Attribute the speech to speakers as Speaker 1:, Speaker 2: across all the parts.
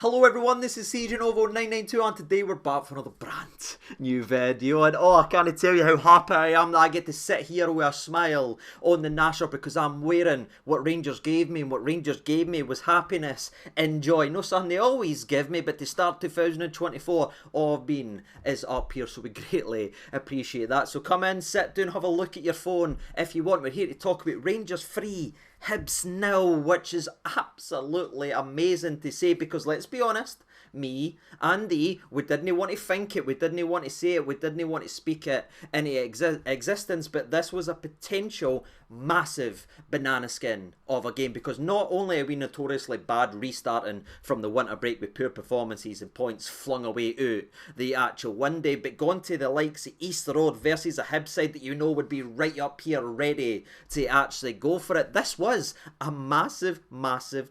Speaker 1: Hello everyone, this is CJNovo992 and today we're back for another brand new video, and I can't tell you how happy I am that I get to sit here with a smile on the nasher because I'm wearing what Rangers gave me, and what Rangers gave me was happiness and joy. No something they always give me, but to start 2024, all I've been is up here, so we greatly appreciate that. So come in, sit down, have a look at your phone if you want. We're here to talk about Rangers 3, Hibs 0, which is absolutely amazing to say because let's be honest, me, Andy, we didn't want to think it, we didn't want to say it, we didn't want to speak it into existence, but this was a potential massive banana skin of a game because not only are we notoriously bad restarting from the winter break with poor performances and points flung away out the actual one day, but gone to the likes of Easter Road versus a Hibs side that you know would be right up here ready to actually go for it. This was a massive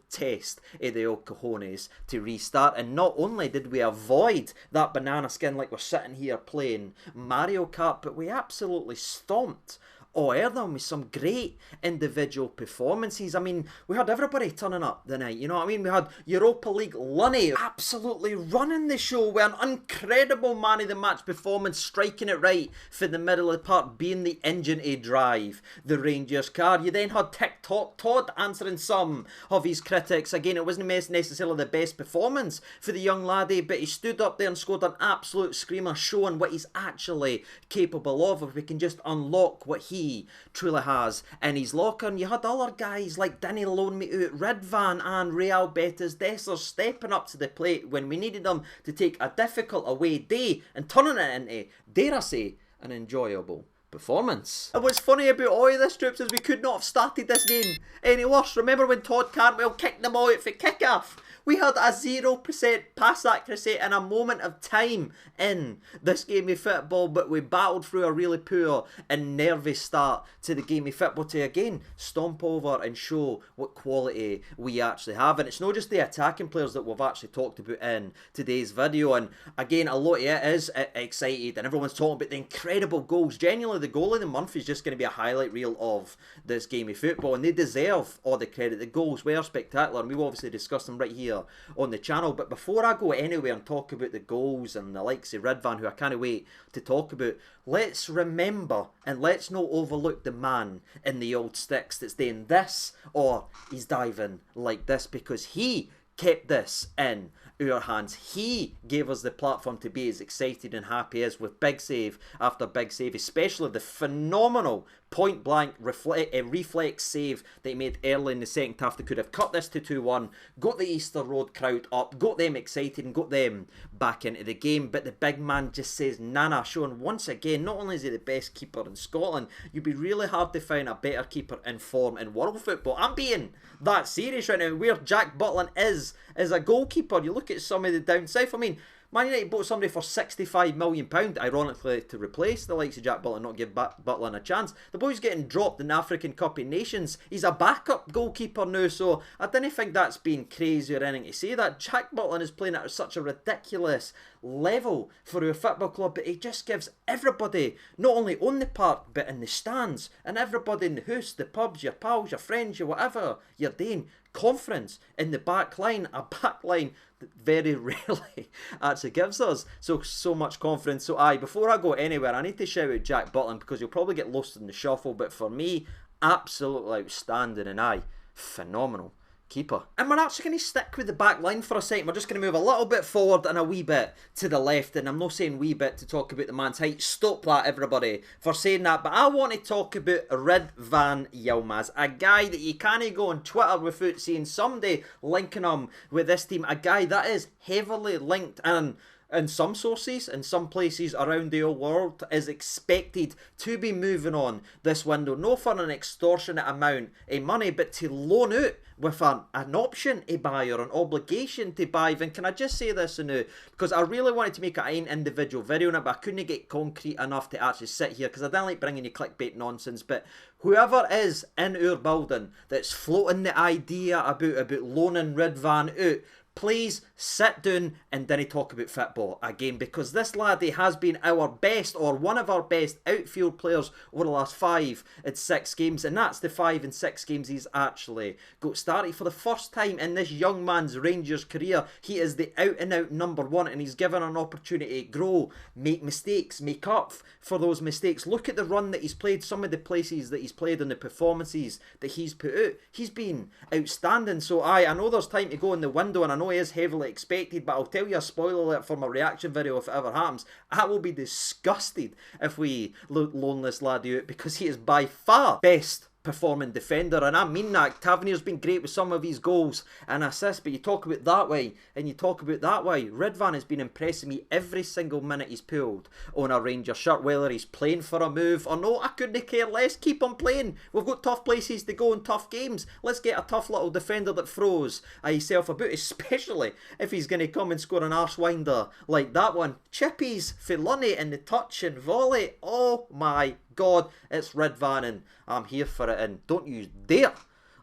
Speaker 1: test of the old cojones to restart, and not only did we avoid that banana skin like we're sitting here playing Mario Kart, but we absolutely stomped them with some great individual performances. I mean, we had everybody turning up the night, you know what I mean? We had Europa League Lunny absolutely running the show with an incredible man of the match performance, striking it right for the middle of the park, being the engine to drive the Rangers car. You then had TikTok Todd answering some of his critics. Again, it wasn't necessarily the best performance for the young laddie, but he stood up there and scored an absolute screamer, showing what he's actually capable of if we can just unlock what he truly has in his locker. And you had other guys like Danny Loan Me Out, Ridvan and Real Betis Dessers stepping up to the plate when we needed them to take a difficult away day and turning it into, dare I say, an enjoyable performance. And what's funny about all of this, troops, is we could not have started this game any worse. Remember when Todd Cantwell kicked them all out for kick-off? We had a 0% pass accuracy in a moment of time in this game of football, but we battled through a really poor and nervous start to the game of football to again stomp over and show what quality we actually have. And it's not just the attacking players that we've actually talked about in today's video, and again a lot of it is excited and everyone's talking about the incredible goals. Genuinely, the goal of the month is just going to be a highlight reel of this game of football, and they deserve all the credit. The goals were spectacular, and we've obviously discussed them right here on the channel. But before I go anywhere and talk about the goals and the likes of Ridvan, who I can't wait to talk about, let's remember and let's not overlook the man in the old sticks that's doing this or he's diving like this, because he kept this in our hands. He gave us the platform to be as excited and happy as with big save after big save, especially the phenomenal point blank reflex save that he made early in the second half that could have cut this to 2-1, got the Easter Road crowd up, got them excited and got them back into the game. But the big man just says nana, showing once again not only is he the best keeper in Scotland, you'd be really hard to find a better keeper in form in world football. I'm being that serious right now. Where Jack Butland is as a goalkeeper, you look at some of the down south. I mean, Man United bought somebody for £65 million, ironically, to replace the likes of Jack Butland, not give Butland a chance. The boy's getting dropped in the African Cup of Nations. He's a backup goalkeeper now, so I didn't think that's been crazy or anything to say that. Jack Butland is playing at such a ridiculous level for our football club, but he just gives everybody, not only on the park, but in the stands, and everybody in the house, the pubs, your pals, your friends, your whatever you're doing, confidence in the back line, a back line that very rarely actually gives us so much confidence. So before I go anywhere, I need to shout out Jack Butland because you'll probably get lost in the shuffle, but for me, absolutely outstanding and phenomenal keeper. And we're actually going to stick with the back line for a second. We're just going to move a little bit forward and a wee bit to the left, and I'm not saying wee bit to talk about the man's height. Stop that, everybody, for saying that. But I want to talk about Ridvan Yilmaz, a guy that you can't go on Twitter without seeing somebody linking him with this team, a guy that is heavily linked and in some sources, in some places around the old world, is expected to be moving on this window. Not for an extortionate amount of money, but to loan out with an option to buy or an obligation to buy. And can I just say this now, because I really wanted to make an individual video on it, but I couldn't get concrete enough to actually sit here because I don't like bringing you clickbait nonsense. But whoever is in our building that's floating the idea about loaning Ridvan out, please sit down and then talk about football again, because this laddie has been our best, or one of our best outfield players over the last 5 and 6 games, and that's the 5 and 6 games he's actually got started. For the first time in this young man's Rangers career, he is the out and out number 1, and he's given an opportunity to grow, make mistakes, make up for those mistakes. Look at the run that he's played, some of the places that he's played and the performances that he's put out. He's been outstanding. So I know there's time to go in the window, and I know he is heavily expected, but I'll tell you a spoiler alert for my reaction video if it ever happens. I will be disgusted if we loan this laddie out, because he is by far best performing defender, and I mean that. Tavernier's been great with some of his goals and assists, but you talk about that way and you talk about that way. Ridvan has been impressing me every single minute he's pulled on a Rangers shirt, whether he's playing for a move or no. I couldn't care less. Keep on playing. We've got tough places to go in tough games. Let's get a tough little defender that throws himself about, especially if he's going to come and score an arsewinder like that one. Chippies, Filoni and the touch and volley. Oh my God, it's Ridvan, and I'm here for it, and don't you dare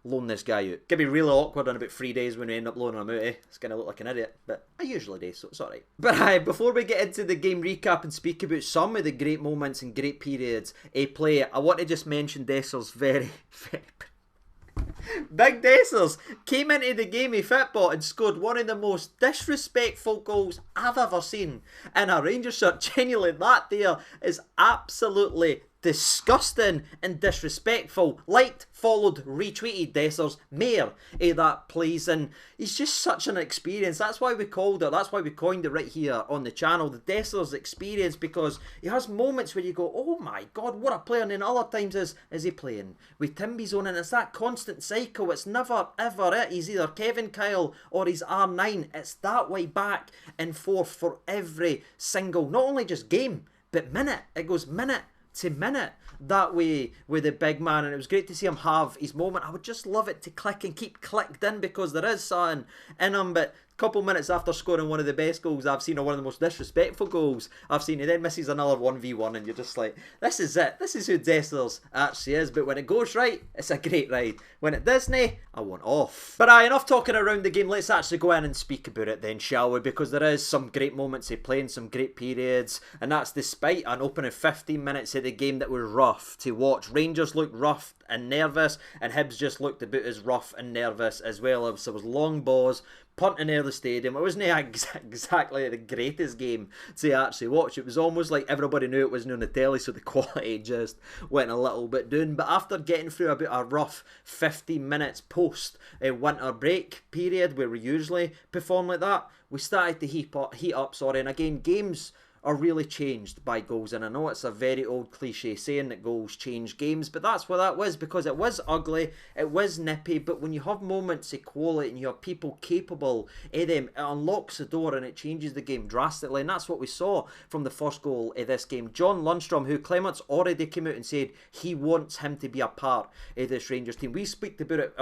Speaker 1: loan this guy out. Gonna be really awkward in about 3 days when we end up loaning him out, eh? It's gonna look like an idiot, but I usually do, so it's alright. But before we get into the game recap and speak about some of the great moments and great periods of play, I want to just mention Desser's very Big Dessers came into the game of football and scored one of the most disrespectful goals I've ever seen in a Rangers shirt. Genuinely, that there is absolutely disgusting and disrespectful. Liked, followed, retweeted Dessers. Mayor of that, please. And he's just such an experience. That's why we called it. That's why we coined it right here on the channel, the Dessers experience, because he has moments where you go, oh my God, what a player. And then other times is he playing with Timby's on, and it's that constant cycle. It's never ever it. He's either Kevin Kyle or he's R9. It's that way back and forth for every single, not only just game, but minute. It goes minute to minute that way with the big man, and it was great to see him have his moment. I would just love it to click and keep clicked in, because there is something in him. But a couple minutes after scoring one of the best goals I've seen, or one of the most disrespectful goals I've seen, he then misses another 1v1, and you're just like, this is it. This is who Dessers actually is. But when it goes right, it's a great ride. When it doesn't, I want off. But enough talking around the game. Let's actually go in and speak about it then, shall we? Because there is some great moments of playing, some great periods, and that's despite an opening 15 minutes of the game that was rough to watch. Rangers looked rough and nervous, and Hibs just looked about as rough and nervous as well. There was long balls punting near the stadium. It wasn't exactly the greatest game to actually watch. It was almost like everybody knew it wasn't on the telly, so the quality just went a little bit down. But after getting through about a rough 15 minutes post a winter break period, where we usually perform like that, we started to heat up. And again, games are really changed by goals, and I know it's a very old cliche saying that goals change games, but that's what that was, because it was ugly, it was nippy, but when you have moments of quality and you have people capable of them, it unlocks the door and it changes the game drastically. And that's what we saw from the first goal of this game. John Lundstrom, who Clement's already came out and said he wants him to be a part of this Rangers team. We spoke about it,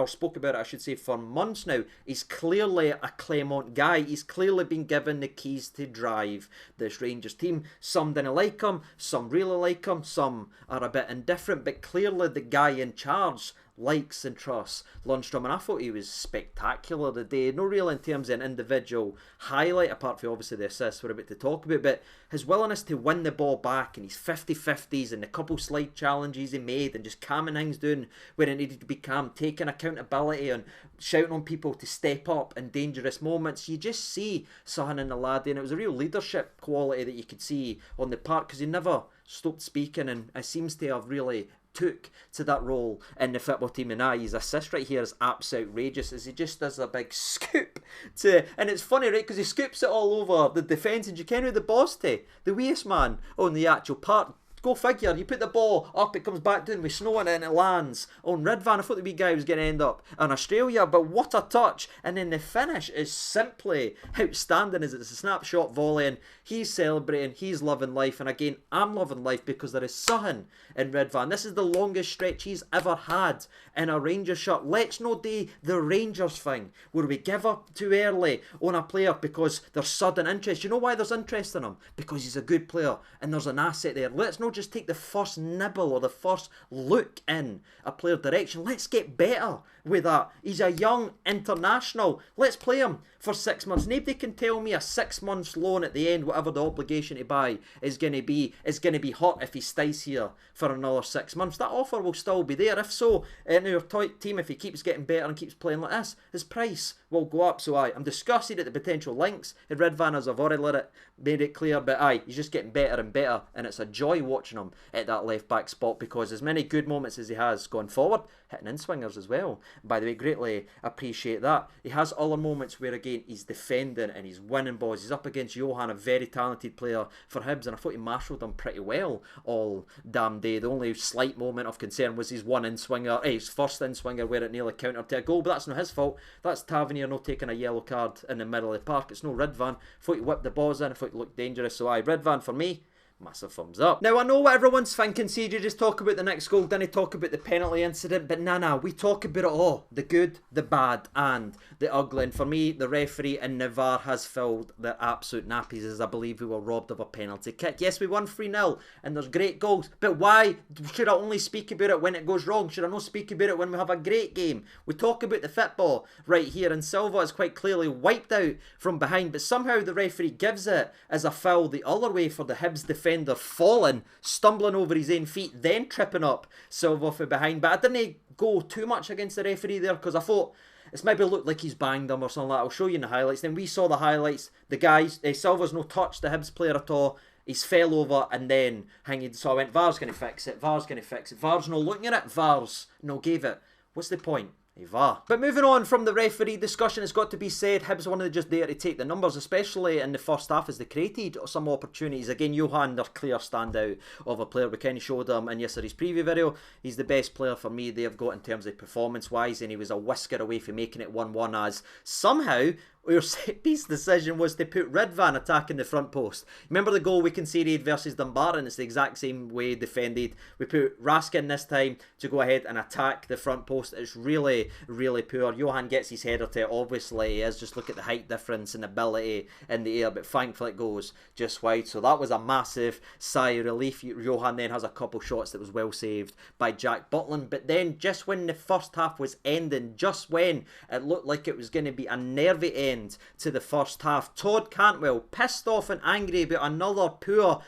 Speaker 1: I should say, for months now. He's clearly a Clement guy. He's clearly been given the keys to drive this Rangers team. Some didn't like him, some really like him, some are a bit indifferent, but clearly the guy in charge likes and trusts Lundstrom, and I thought he was spectacular today. No real in terms of an individual highlight, apart from obviously the assists we're about to talk about, but his willingness to win the ball back and his 50-50s and the couple slide challenges he made, and just calming things down where it needed to be calm, taking accountability and shouting on people to step up in dangerous moments. You just see something in the laddie, and it was a real leadership quality that you could see on the park, because he never stopped speaking, and it seems to have really took to that role in the football team. And his assist right here is absolutely outrageous, as he just does a big scoop and it's funny, right, because he scoops it all over the defence, and you can know the boss to the waste man on the actual part. Go figure, you put the ball up, it comes back down with snow in it, and it lands on Ridvan. I thought the wee guy was going to end up in Australia, but what a touch. And then the finish is simply outstanding, as it's a snapshot volley, and he's celebrating, he's loving life. And again, I'm loving life, because there is something in Ridvan. This is the longest stretch he's ever had in a Rangers shirt. Let's not do the Rangers thing, where we give up too early on a player because there's sudden interest. You know why there's interest in him? Because he's a good player and there's an asset there. Let's not don't just take the first nibble or the first look in a player direction. Let's get better with that. He's a young international. Let's play him for 6 months. Nobody can tell me a 6 months loan at the end, whatever the obligation to buy is going to be hurt if he stays here for another 6 months. That offer will still be there. If so, in our team, if he keeps getting better and keeps playing like this, his price will go up. So I'm disgusted at the potential links. Ridvan, as I've already made it clear, but he's just getting better and better, and it's a joy watching him at that left back spot, because as many good moments as he has going forward, hitting in swingers as well. By the way, greatly appreciate that. He has other moments where again he's defending and he's winning balls. He's up against Johan, a very talented player for Hibs, and I thought he marshalled him pretty well all damn day. The only slight moment of concern was his his first in swinger where it nearly countered to a goal, but that's not his fault. That's Tavernier not taking a yellow card in the middle of the park. It's no Ridvan. Thought he whipped the balls in. I thought he looked dangerous. So Ridvan for me, massive thumbs up. Now, I know what everyone's thinking. CJ just talk about the next goal, didn't talk about the penalty incident, but nah, we talk about it all. The good, the bad, and the ugly. And for me, the referee in Navarre has filled the absolute nappies, as I believe we were robbed of a penalty kick. Yes, we won 3-0, and there's great goals, but why should I only speak about it when it goes wrong? Should I not speak about it when we have a great game? We talk about the football right here, and Silva is quite clearly wiped out from behind, but somehow the referee gives it as a foul the other way for the Hibs defender falling, stumbling over his own feet, then tripping up Silva from behind. But I didn't go too much against the referee there, because I thought it's maybe looked like he's banged him or something like that. I'll show you in the highlights. Then we saw the highlights. The guys, Silva's no touched the Hibs player at all. He's fell over and then hanging. So I went, VAR's going to fix it. VAR's going to fix it. VAR's no looking at it. VAR's no gave it. What's the point? VAR. But moving on from the referee discussion, it's got to be said, Hibs wanted just there to take the numbers, especially in the first half, as they created some opportunities. Again, Johan, their clear standout of a player. We kind of showed him in yesterday's preview video. He's the best player for me they've got in terms of performance-wise, and he was a whisker away from making it 1-1, as somehow our set-piece decision was to put Ridvan attacking the front post. Remember the goal we conceded versus Dumbarton? It's the exact same way defended. We put Raskin this time to go ahead and attack the front post. It's really, really poor. Johan gets his header to it. Obviously, he is. Just look at the height difference and ability in the air, but thankfully it goes just wide. So that was a massive sigh of relief. Johan then has a couple shots that was well saved by Jack Butland. But then just when the first half was ending, just when it looked like it was going to be a nervy end to the first half, Todd Cantwell, pissed off and angry about another poor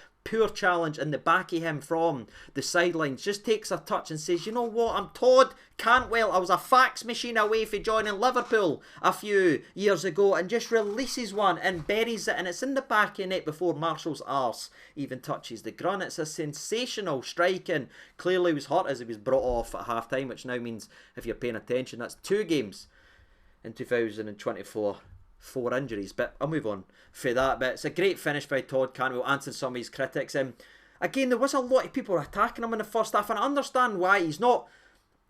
Speaker 1: challenge in the back of him from the sidelines, just takes a touch and says, you know what, I'm Todd Cantwell, I was a fax machine away from joining Liverpool a few years ago, and just releases one and buries it, and it's in the back of net before Marshall's arse even touches the ground. It's a sensational strike, and clearly was hurt as he was brought off at half time, which now means, if you're paying attention, that's 2 games in 2024. 4 injuries, but I'll move on for that. But it's a great finish by Todd Cantwell, answering some of his critics. Again, there was a lot of people attacking him in the first half, and I understand why. He's not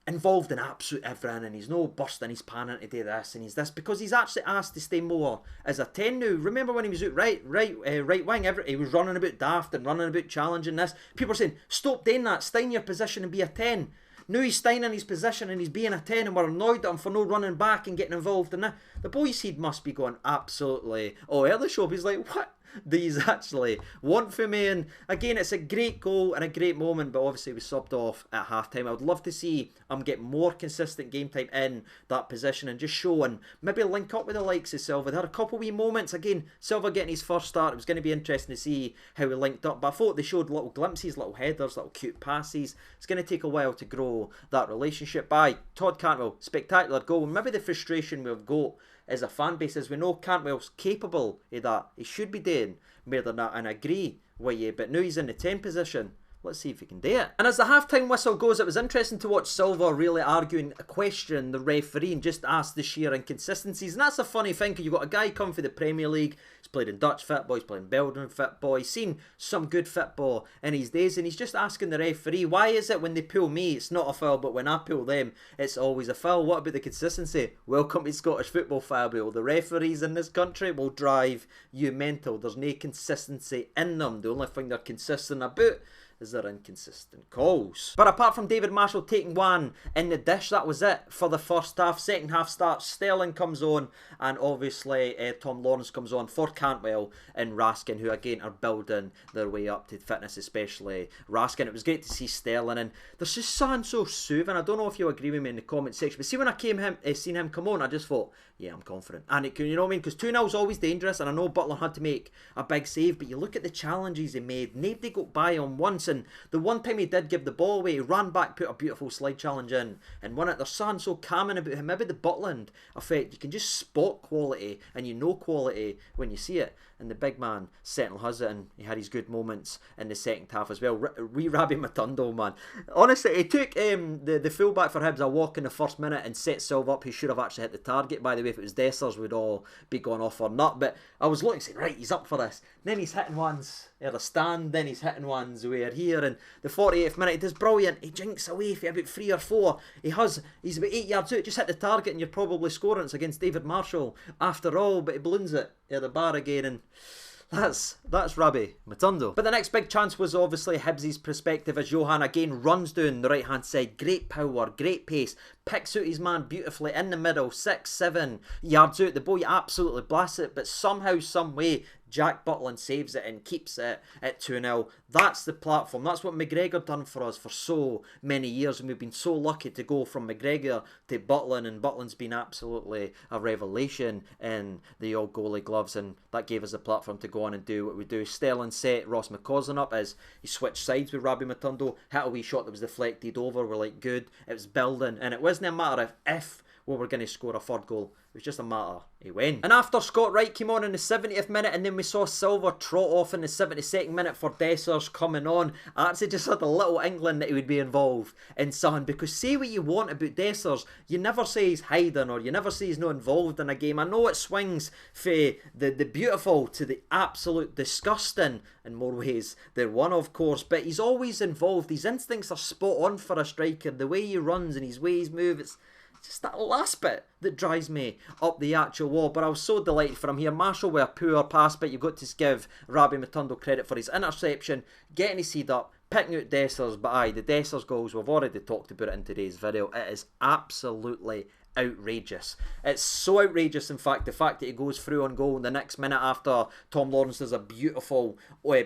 Speaker 1: involved in absolute everything, and he's no busting his pan to do this and he's this, because he's actually asked to stay more as a 10 now. Remember when he was out right wing, he was running about daft and running about challenging this. People are saying, stop doing that, stay in your position and be a 10. Now he's staying in his position and he's being a 10, and we're annoyed at him for no running back and getting involved in that. The boy's head must be going absolutely early show. He's like, what do you actually want from me? And again, it's a great goal and a great moment, but obviously we subbed off at half time. I would love to see him get more consistent game time in that position and just show and maybe link up with the likes of Silva. They had a couple wee moments. Again, Silva getting his first start, it was going to be interesting to see how he linked up, but I thought they showed little glimpses, little headers, little cute passes. It's going to take a while to grow that relationship. By Todd Cantwell, spectacular goal. Maybe the frustration we've got as a fan base is we know Cantwell's capable of that. He should be doing more than that, and I agree with you, but now he's in the 10 position. Let's see if he can do it. And as the half-time whistle goes, it was interesting to watch Silva really arguing, question the referee and just ask the sheer inconsistencies. And that's a funny thing, because you've got a guy coming for the Premier League, he's played in Dutch football, he's played in Belgian football, he's seen some good football in his days, and he's just asking the referee, why is it when they pull me, it's not a foul, but when I pull them, it's always a foul? What about the consistency? Welcome to Scottish football, Fabio. The referees in this country will drive you mental. There's no consistency in them. The only thing they're consistent about is their inconsistent calls. But apart from David Marshall taking one in the dish, that was it for the first half. Second half starts, Sterling comes on, and obviously Tom Lawrence comes on for Cantwell and Raskin, who again are building their way up to fitness, especially Raskin. It was great to see Sterling, and there's just something so soothing. I don't know if you agree with me in the comment section, but see, when I seen him come on, I just thought, yeah, I'm confident. And it can, you know what I mean? Because 2-0 is always dangerous, and I know Butland had to make a big save, but you look at the challenges he made. Nobody got by on once, and the one time he did give the ball away, he ran back, put a beautiful slide challenge in, and won it. There's something so calming about him. Maybe the Butland effect. You can just spot quality, and you know quality when you see it. And the big man certainly has it, and he had his good moments in the second half as well. Rabbi Matondo, man. Honestly, he took the fullback for Hibs a walk in the first minute and set Silva up. He should have actually hit the target. By the way, if it was Dessers, we'd all be going off or not. But I was looking, saying, right, he's up for this. And then he's hitting ones at the stand, then he's hitting ones where here. And the 48th minute, he does brilliant. He jinks away for about 3 or 4. He's about 8 yards out, just hit the target, and you're probably scoring. It's against David Marshall after all, but he balloons it at the bar again, and that's Rabbi Matondo. But the next big chance was obviously Hibs' perspective as Johan again runs down the right hand side. Great power, great pace, picks out his man beautifully in the middle, 6-7 yards out. The boy absolutely blasts it, but somehow, some way, Jack Butland saves it and keeps it at 2-0. That's the platform. That's what McGregor done for us for so many years, and we've been so lucky to go from McGregor to Butland, and Butland's been absolutely a revelation in the old goalie gloves, and that gave us a platform to go on and do what we do. Sterling set Ross McCausland up as he switched sides with Rabbi Matondo, hit a wee shot that was deflected over. We're like, good. It was building, and it wasn't a matter of if we were going to score a third goal. It was just a matter of when. And after Scott Wright came on in the 70th minute, and then we saw Silva trot off in the 72nd minute for Dessers coming on, I actually just had a little inkling that he would be involved in something, because say what you want about Dessers, you never say he's hiding, or you never say he's not involved in a game. I know it swings for the beautiful to the absolute disgusting in more ways than one, of course, but he's always involved. His instincts are spot on for a striker. The way he runs and his way he moves, it's just that last bit that drives me up the actual wall. But I was so delighted for him here. Marshall with a poor pass, but you've got to give Rabbi Matondo credit for his interception, getting his head up, picking out Dessers. But aye, the Dessers goals, we've already talked about it in today's video. It is absolutely outrageous. It's so outrageous, in fact, the fact that he goes through on goal in the next minute after Tom Lawrence does a beautiful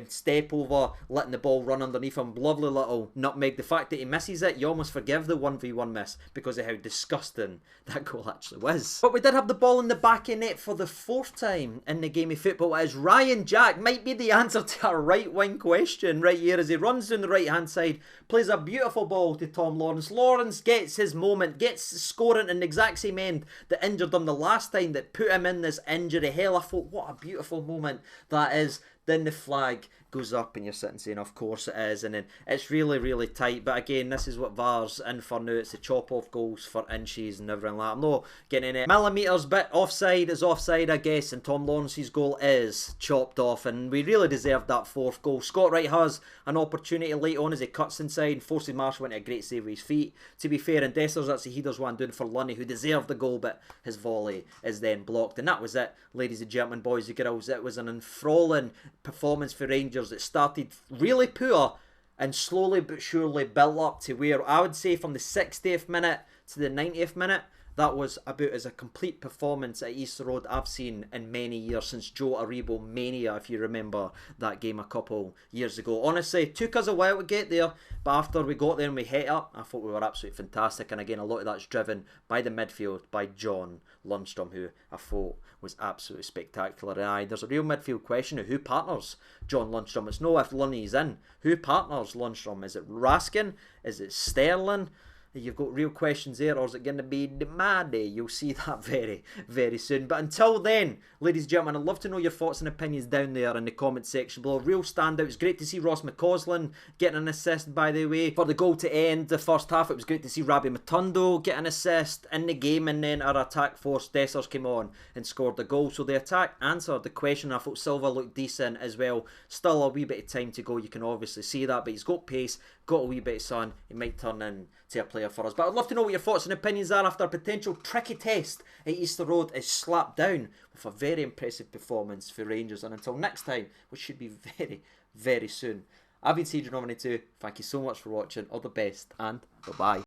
Speaker 1: step over, letting the ball run underneath him. Lovely little nutmeg. The fact that he misses it, you almost forgive the 1v1 miss because of how disgusting that goal actually was. But we did have the ball in the back of net for the 4th time in the game of football, as Ryan Jack might be the answer to our right wing question right here, as he runs down the right hand side, plays a beautiful ball to Tom Lawrence. Lawrence gets his moment, gets scoring in the exact same end that injured him the last time, that put him in this injury hell. I thought, what a beautiful moment that is. Then the flag goes up and you're sitting saying, of course it is, and then it's really, really tight. But again, this is what VAR's in for now. It's the chop off goals for inches and everything like that. I'm not getting any millimetres, but offside is offside, I guess, and Tom Lawrence's goal is chopped off, and we really deserved that 4th goal. Scott Wright has an opportunity late on as he cuts inside and forces Marshall into a great save with his feet. To be fair, and Dessers, that's he does one doing for Lunny, who deserved the goal, but his volley is then blocked. And that was it, ladies and gentlemen, boys and girls. It was an enthralling performance for Rangers. It started really poor and slowly but surely built up to where I would say from the 60th minute to the 90th minute, that was about as a complete performance at Easter Road I've seen in many years, since Joe Aribo Mania, if you remember that game a couple years ago. Honestly, it took us a while to get there, but after we got there and we hit up, I thought we were absolutely fantastic. And again, a lot of that's driven by the midfield, by John Lundstrom, who I thought was absolutely spectacular. And aye, there's a real midfield question of who partners John Lundstrom. It's no if Lunny's in. Who partners Lundstrom? Is it Raskin? Is it Sterling? You've got real questions there, or is it going to be Demade? You'll see that very, very soon. But until then, ladies and gentlemen, I'd love to know your thoughts and opinions down there in the comment section below. Real standout. It's great to see Ross McCausland getting an assist, by the way, for the goal to end the first half. It was great to see Rabbi Matondo get an assist in the game, and then our attack force, Dessers, came on and scored the goal. So the attack answered the question. I thought Silva looked decent as well. Still a wee bit of time to go, you can obviously see that, but he's got pace, got a wee bit of sun. He might turn in to a player for us. But I'd love to know what your thoughts and opinions are after a potential tricky test at Easter Road is slapped down with a very impressive performance for Rangers. And until next time, which should be very, very soon, I've been CJ92. Thank you so much for watching. All the best, and bye-bye.